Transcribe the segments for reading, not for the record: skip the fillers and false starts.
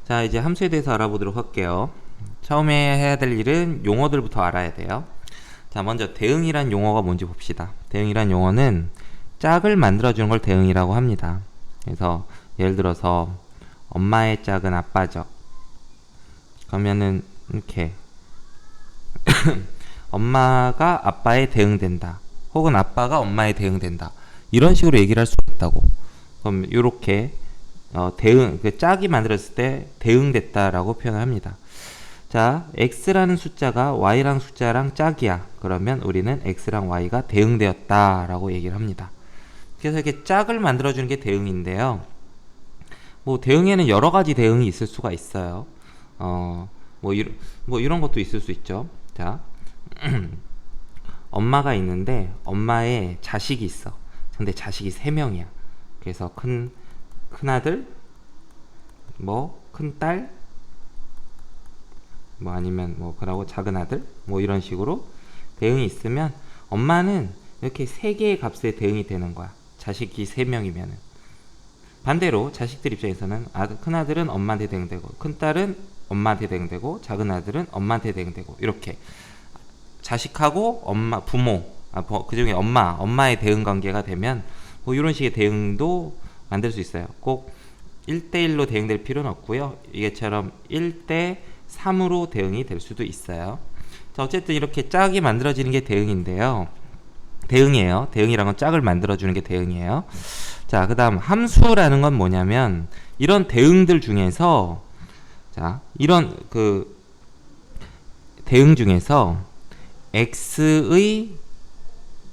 자, 이제 함수에 대해서 알아보도록 할게요. 처음에 해야 될 일은 용어들부터 알아야 돼요. 자, 먼저 대응이란 용어가 뭔지 봅시다. 대응이란 용어는 짝을 만들어주는 걸 대응이라고 합니다. 그래서 예를 들어서 엄마의 짝은 아빠죠. 그러면은 이렇게 엄마가 아빠에 대응된다. 혹은 아빠가 엄마에 대응된다. 이런 식으로 얘기를 할 수가 있다고. 그럼 이렇게 대응, 그 짝이 만들었을 때 대응됐다라고 표현을 합니다. 자, x라는 숫자가 y랑 숫자랑 짝이야. 그러면 우리는 x랑 y가 대응되었다라고 얘기를 합니다. 그래서 이렇게 짝을 만들어주는 게 대응인데요. 뭐 대응에는 여러 가지 대응이 있을 수가 있어요. 뭐 이런 것도 있을 수 있죠. 자, 엄마가 있는데 엄마의 자식이 있어. 근데 자식이 3명이야. 그래서 큰아들, 뭐 큰딸, 뭐 아니면 뭐 그러고 작은아들, 뭐 이런 식으로 대응이 있으면 엄마는 이렇게 3개의 값에 대응이 되는 거야. 자식이 3명이면은. 반대로 자식들 입장에서는 큰아들은 엄마한테 대응되고, 큰딸은 엄마한테 대응되고, 작은아들은 엄마한테 대응되고, 이렇게 자식하고 엄마, 부모, 그 중에 엄마의 대응 관계가 되면 뭐 이런 식의 대응도 만들 수 있어요. 꼭 1대1로 대응될 필요는 없고요. 이게처럼 1대3으로 대응이 될 수도 있어요. 자, 어쨌든 이렇게 짝이 만들어지는 게 대응인데요. 대응이에요. 대응이란 건 짝을 만들어주는 게 대응이에요. 자, 그 다음 함수라는 건 뭐냐면 이런 대응들 중에서 자, 이런 그 대응 중에서 x의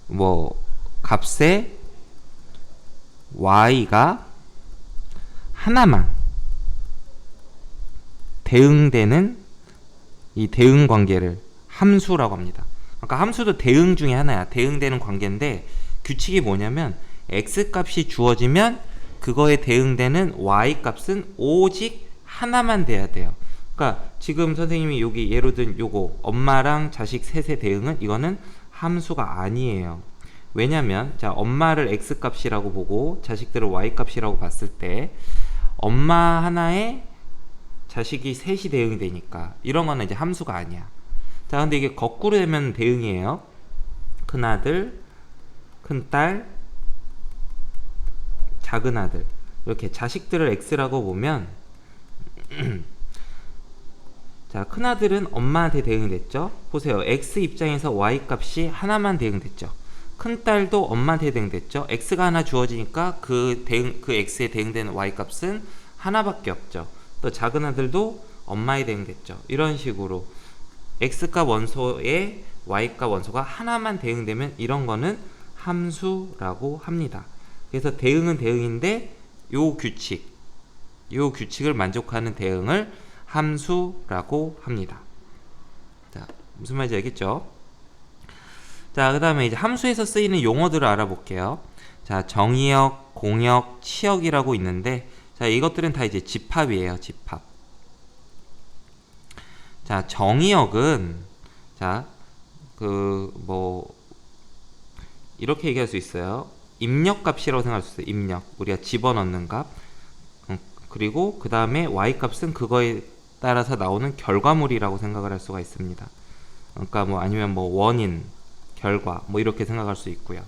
뭐 값에 y가 하나만 대응되는 이 대응 관계를 함수라고 합니다. 그러니까 함수도 대응 중에 하나야. 대응되는 관계인데 규칙이 뭐냐면 x 값이 주어지면 그거에 대응되는 y 값은 오직 하나만 돼야 돼요. 그러니까 지금 선생님이 여기 예로 든 요거 엄마랑 자식 셋의 대응은 이거는 함수가 아니에요. 왜냐면 자, 엄마를 x 값이라고 보고 자식들을 y 값이라고 봤을 때 엄마 하나에 자식이 셋이 대응이 되니까 이런 거는 이제 함수가 아니야. 자, 근데 이게 거꾸로 되면 대응이에요. 큰아들, 큰딸, 작은아들, 이렇게 자식들을 x라고 보면 자, 큰아들은 엄마한테 대응이 됐죠. 보세요. x 입장에서 y 값이 하나만 대응됐죠. 큰딸도 엄마한테 대응됐죠. x가 하나 주어지니까 그 x에 대응되는 y 값은 하나밖에 없죠. 또 작은아들도 엄마에 대응됐죠. 이런 식으로 x값 원소에 y값 원소가 하나만 대응되면 이런 거는 함수라고 합니다. 그래서 대응은 대응인데 요 규칙을 만족하는 대응을 함수라고 합니다. 자, 무슨 말인지 알겠죠? 자, 그 다음에 이제 함수에서 쓰이는 용어들을 알아볼게요. 자, 정의역, 공역, 치역이라고 있는데, 자, 이것들은 다 이제 집합이에요, 집합. 자, 정의역은, 자, 이렇게 얘기할 수 있어요. 입력값이라고 생각할 수 있어요, 입력. 우리가 집어넣는 값. 그리고 그 다음에 y값은 그거에 따라서 나오는 결과물이라고 생각을 할 수가 있습니다. 그러니까 뭐 아니면 뭐 원인, 결과 뭐 이렇게 생각할 수 있고요.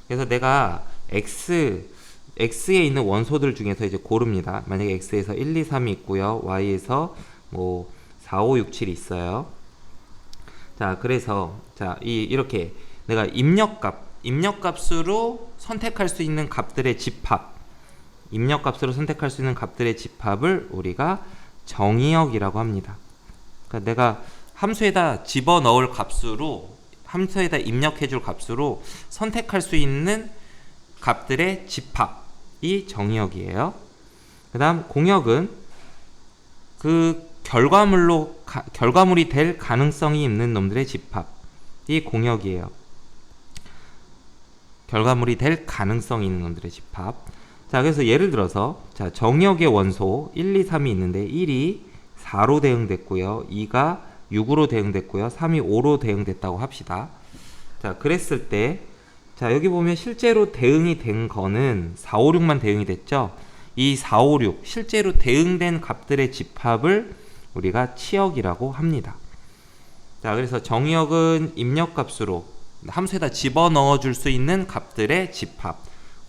그래서 내가 x에 있는 원소들 중에서 이제 고릅니다. 만약에 x에서 1, 2, 3이 있고요. y에서 뭐 4, 5, 6, 7이 있어요. 자, 그래서 자, 이렇게 내가 입력값으로 선택할 수 있는 값들의 집합, 입력값으로 선택할 수 있는 값들의 집합을 우리가 정의역이라고 합니다. 그러니까 내가 함수에다 집어넣을 값으로, 함수에다 입력해줄 값으로 선택할 수 있는 값들의 집합이 정의역이에요. 그 다음 공역은 그 결과물이 될 가능성이 있는 놈들의 집합이 공역이에요. 결과물이 될 가능성이 있는 놈들의 집합. 자, 그래서 예를 들어서 자, 정역의 원소 1, 2, 3이 있는데 1이 4로 대응됐고요. 2가 6으로 대응됐고요. 3이 5로 대응됐다고 합시다. 자, 그랬을 때 자, 여기 보면 실제로 대응이 된 거는 4, 5, 6만 대응이 됐죠. 이 4, 5, 6 실제로 대응된 값들의 집합을 우리가 치역이라고 합니다. 자, 그래서 정의역은 입력값으로 함수에다 집어넣어 줄 수 있는 값들의 집합.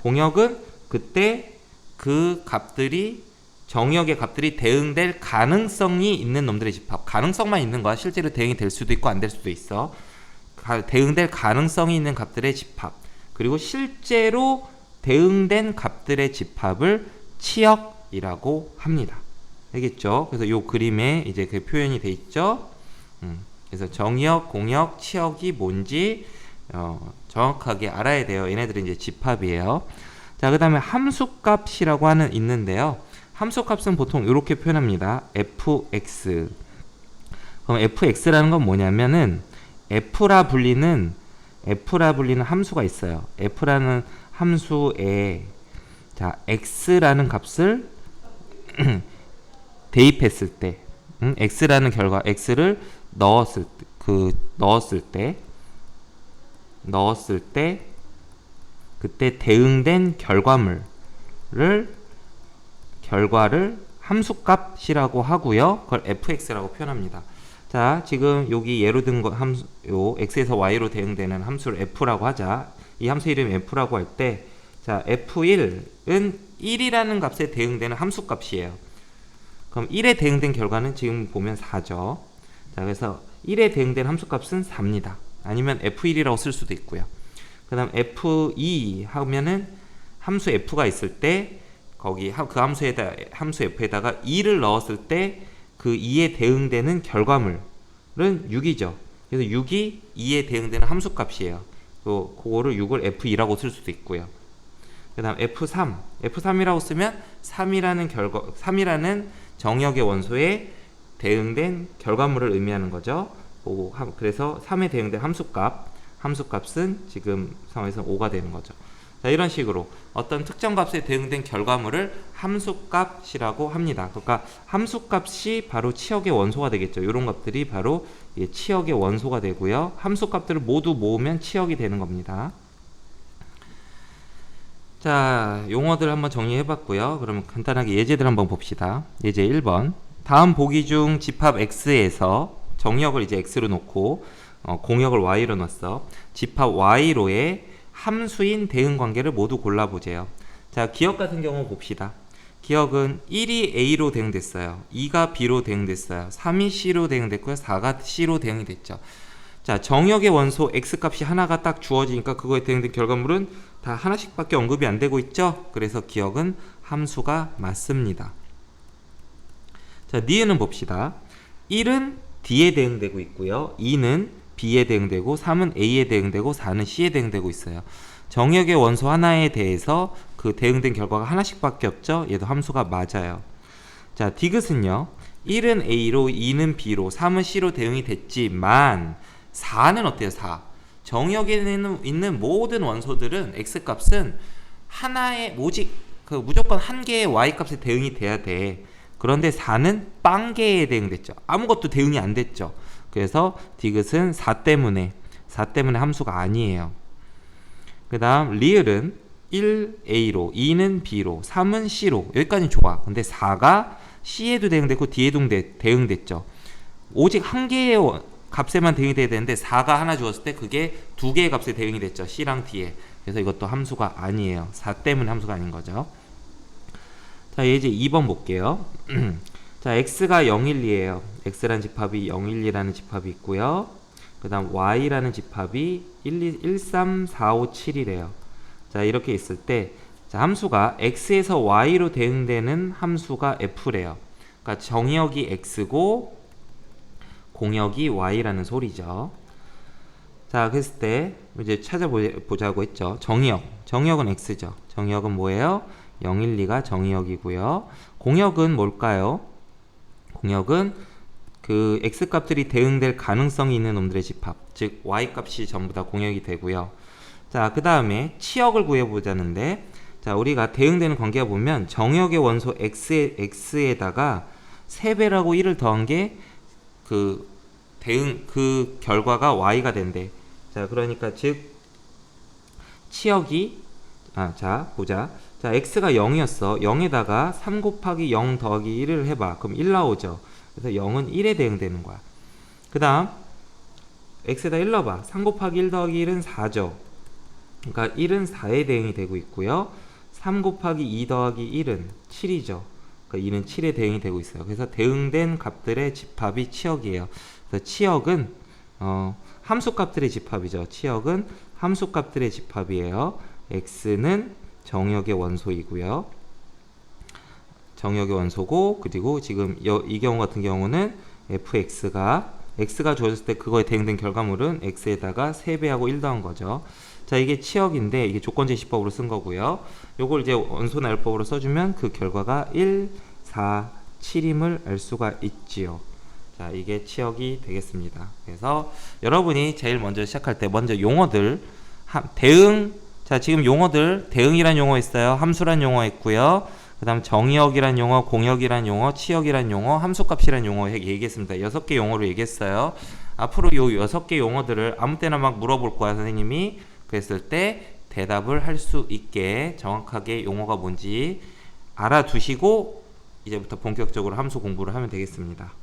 공역은 그때 그 값들이 정의역의 값들이 대응될 가능성이 있는 놈들의 집합. 가능성만 있는 거야. 실제로 대응이 될 수도 있고 안 될 수도 있어. 대응될 가능성이 있는 값들의 집합. 그리고 실제로 대응된 값들의 집합을 치역이라고 합니다. 알겠죠? 그래서 이 그림에 이제 그 표현이 돼 있죠. 그래서 정의역, 공역, 치역이 뭔지 정확하게 알아야 돼요. 얘네들은 이제 집합이에요. 자, 그 다음에 함수값이라고 하는 있는데요. 함수값은 보통 이렇게 표현합니다. fx. 그럼 fx라는 건 뭐냐면은 f라 불리는 함수가 있어요. f라는 함수에 자 x라는 값을 대입했을 때, x라는 결과 x를 넣었을 때 그때 대응된 결과를 함수값이라고 하고요. 그걸 fx라고 표현합니다. 자, 지금 여기 예로 든 거 함수, 요 x에서 y로 대응되는 함수를 f라고 하자. 이 함수 이름이 f라고 할 때, 자, f1은 1이라는 값에 대응되는 함수값이에요. 그럼 1에 대응된 결과는 지금 보면 4죠. 자, 그래서 1에 대응된 함수값은 4입니다. 아니면 f1이라고 쓸 수도 있고요. 그 다음 f2 하면은 함수 f가 있을 때 거기 그 함수 f에다가 2를 넣었을 때 그 2에 대응되는 결과물은 6이죠. 그래서 6이 2에 대응되는 함수값이에요. 또 그거를 6을 f2라고 쓸 수도 있고요. 그 다음 f3이라고 쓰면 3이라는 정의역의 원소에 대응된 결과물을 의미하는 거죠. 그래서 3에 대응된 함수값은 지금 상황에서 5가 되는 거죠. 자, 이런 식으로 어떤 특정 값에 대응된 결과물을 함수값이라고 합니다. 그러니까 함수값이 바로 치역의 원소가 되겠죠. 이런 값들이 바로 치역의 원소가 되고요. 함수값들을 모두 모으면 치역이 되는 겁니다. 자, 용어들 한번 정리해 봤고요. 그러면 간단하게 예제들 한번 봅시다. 예제 1번. 다음 보기 중 집합 x에서 정의역을 이제 x로 놓고 공역을 y로 넣었어. 집합 y로의 함수인 대응 관계를 모두 골라보세요. 자, 기억 같은 경우 봅시다. 기억은 1이 a로 대응됐어요. 2가 b로 대응됐어요. 3이 c로 대응됐고요. 4가 c로 대응이 됐죠. 자, 정역의 원소 x값이 하나가 딱 주어지니까 그거에 대응된 결과물은 다 하나씩밖에 언급이 안 되고 있죠. 그래서 기억은 함수가 맞습니다. 자, 니은은 봅시다. 1은 d에 대응되고 있고요. 2는 b에 대응되고 3은 a에 대응되고 4는 c에 대응되고 있어요. 정역의 원소 하나에 대해서 그 대응된 결과가 하나씩밖에 없죠. 얘도 함수가 맞아요. 자, 디귿은요. 1은 a로 2는 b로 3은 c로 대응이 됐지만 4는 어때요? 4. 정역에 있는 모든 원소들은 x값은 하나의 오직 무조건 한 개의 y값에 대응이 돼야 돼. 그런데 4는 빵개에 대응됐죠. 아무것도 대응이 안 됐죠. 그래서 디귿은 4 때문에 함수가 아니에요. 그 다음 리을은 1a로 2는 b로 3은 c로 여기까지는 좋아. 근데 4가 c에도 대응됐고 d에도 대응됐죠. 오직 한 개의 값에만 대응이 돼야 되는데 4가 하나 주었을 때 그게 두 개의 값에 대응이 됐죠. c랑 d에. 그래서 이것도 함수가 아니에요. 4 때문에 함수가 아닌 거죠. 자, 이제 2번 볼게요. 자, x가 0, 1, 2예요. x라는 집합이 0, 1, 2라는 집합이 있고요. 그 다음 y라는 집합이 1, 3, 4, 5, 7이래요. 자, 이렇게 있을 때 자, 함수가 x에서 y로 대응되는 함수가 f래요. 그러니까 정의역이 x고 공역이 y라는 소리죠. 자, 그랬을 때 이제 찾아보자고 했죠. 정의역은 x죠. 정의역은 뭐예요? 0, 1, 2가 정의역이고요. 공역은 뭘까요? 공역은 그 x값들이 대응될 가능성이 있는 놈들의 집합, 즉 y값이 전부 다 공역이 되고요. 자, 그 다음에 치역을 구해보자는데, 자, 우리가 대응되는 관계가 보면 정역의 원소 x에다가 3배라고 1을 더한 게 그 결과가 y가 된대. 자, 그러니까 즉 치역이 자, 보자. 자, x가 0이었어. 0에다가 3 곱하기 0 더하기 1을 해봐. 그럼 1 나오죠. 그래서 0은 1에 대응되는 거야. 그 다음 x에다 1 넣어봐. 3 곱하기 1 더하기 1은 4죠. 그러니까 1은 4에 대응이 되고 있고요. 3 곱하기 2 더하기 1은 7이죠. 그러니까 2는 7에 대응이 되고 있어요. 그래서 대응된 값들의 집합이 치역이에요. 그래서 치역은 함수값들의 집합이죠. 치역은 함수값들의 집합이에요. x는 정역의 원소이고요. 정역의 원소고, 그리고 지금 이 경우 같은 경우는 fx가 주어졌을 때 그거에 대응된 결과물은 x에다가 3배하고 1 더한 거죠. 자, 이게 치역인데 이게 조건제시법으로 쓴 거고요. 요걸 이제 원소나열법으로 써주면 그 결과가 1, 4, 7임을 알 수가 있지요. 자, 이게 치역이 되겠습니다. 그래서 여러분이 제일 먼저 시작할 때 먼저 용어들 대응, 자, 지금 용어들 대응이란 용어 있어요. 함수란 용어 있고요. 그 다음 정역이란 용어, 공역이란 용어, 치역이란 용어, 함수값이란 용어 얘기했습니다. 6개 용어로 얘기했어요. 앞으로 요 6개 용어들을 아무 때나 막 물어볼 거야, 선생님이. 그랬을 때 대답을 할 수 있게 정확하게 용어가 뭔지 알아두시고 이제부터 본격적으로 함수 공부를 하면 되겠습니다.